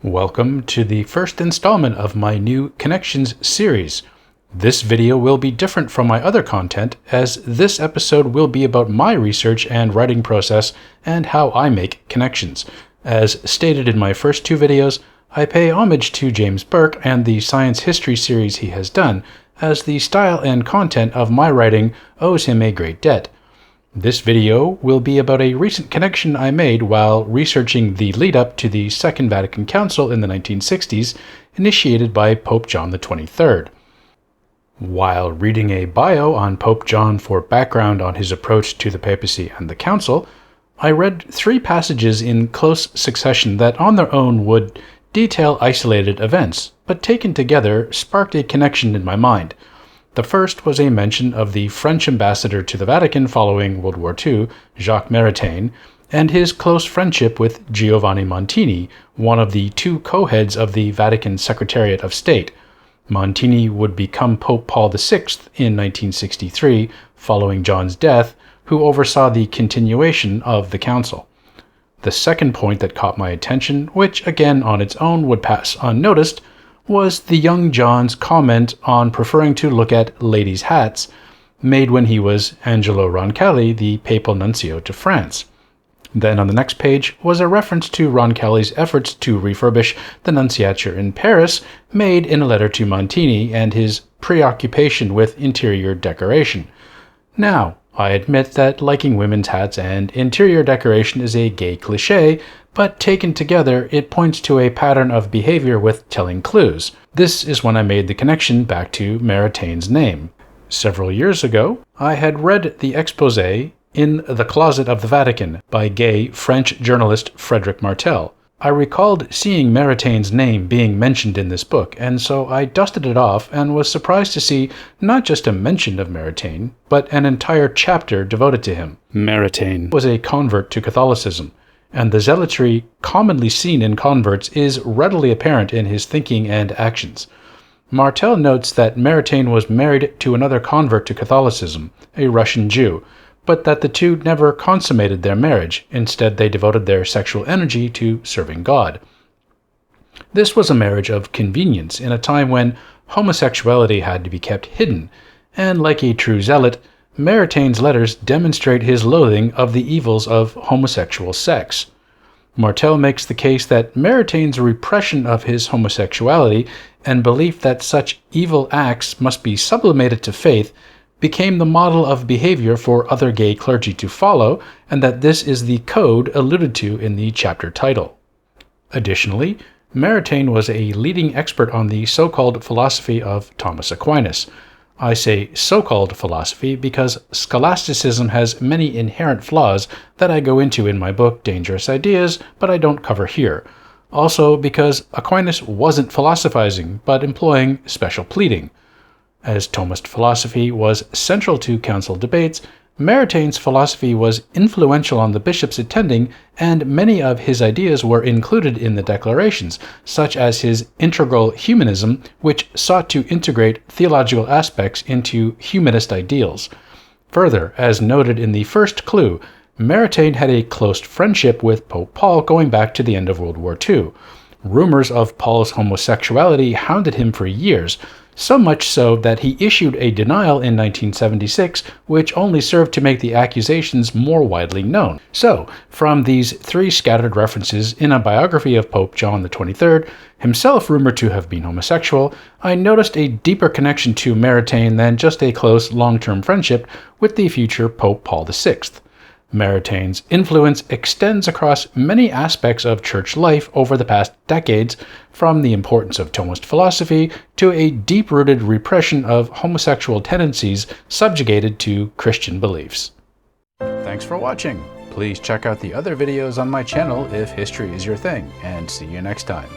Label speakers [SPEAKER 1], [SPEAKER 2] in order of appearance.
[SPEAKER 1] Welcome to the first installment of my new Connections series. This video will be different from my other content, as this episode will be about my research and writing process and how I make connections. As stated in my first two videos, I pay homage to James Burke and the science history series he has done, as the style and content of my writing owes him a great debt. This video will be about a recent connection I made while researching the lead-up to the Second Vatican Council in the 1960s, initiated by Pope John XXIII. While reading a bio on Pope John for background on his approach to the papacy and the council, I read three passages in close succession that on their own would detail isolated events, but taken together sparked a connection in my mind. The first was a mention of the French ambassador to the Vatican following World War II, Jacques Maritain, and his close friendship with Giovanni Montini, one of the two co-heads of the Vatican Secretariat of State. Montini would become Pope Paul VI in 1963, following John's death, who oversaw the continuation of the council. The second point that caught my attention, which again on its own would pass unnoticed, was the young John's comment on preferring to look at ladies' hats, made when he was Angelo Roncalli, the papal nuncio to France. Then on the next page was a reference to Roncalli's efforts to refurbish the nunciature in Paris, made in a letter to Montini, and his preoccupation with interior decoration. Now, I admit that liking women's hats and interior decoration is a gay cliché, but taken together, it points to a pattern of behavior with telling clues. This is when I made the connection back to Maritain's name. Several years ago, I had read the exposé In the Closet of the Vatican by gay French journalist Frédéric Martel. I recalled seeing Maritain's name being mentioned in this book, and so I dusted it off and was surprised to see not just a mention of Maritain, but an entire chapter devoted to him. Maritain was a convert to Catholicism, and the zealotry commonly seen in converts is readily apparent in his thinking and actions. Martel notes that Maritain was married to another convert to Catholicism, a Russian Jew, but that the two never consummated their marriage. Instead, they devoted their sexual energy to serving God. This was a marriage of convenience in a time when homosexuality had to be kept hidden, and like a true zealot, Maritain's letters demonstrate his loathing of the evils of homosexual sex. Martel makes the case that Maritain's repression of his homosexuality and belief that such evil acts must be sublimated to faith became the model of behavior for other gay clergy to follow, and that this is the code alluded to in the chapter title. Additionally, Maritain was a leading expert on the so-called philosophy of Thomas Aquinas. I say so-called philosophy because scholasticism has many inherent flaws that I go into in my book Dangerous Ideas, but I don't cover here. Also because Aquinas wasn't philosophizing, but employing special pleading. As Thomist philosophy was central to council debates, Maritain's philosophy was influential on the bishops attending, and many of his ideas were included in the declarations, such as his integral humanism, which sought to integrate theological aspects into humanist ideals. Further, as noted in the first clue, Maritain had a close friendship with Pope Paul going back to the end of World War II. Rumors of Paul's homosexuality hounded him for years, so much so that he issued a denial in 1976, which only served to make the accusations more widely known. So, from these three scattered references in a biography of Pope John XXIII, himself rumored to have been homosexual, I noticed a deeper connection to Maritain than just a close long-term friendship with the future Pope Paul VI. Maritain's influence extends across many aspects of church life over the past decades, from the importance of Thomist philosophy to a deep-rooted repression of homosexual tendencies subjugated to Christian beliefs. Thanks for watching. Please check out the other videos on my channel if history is your thing, and see you next time.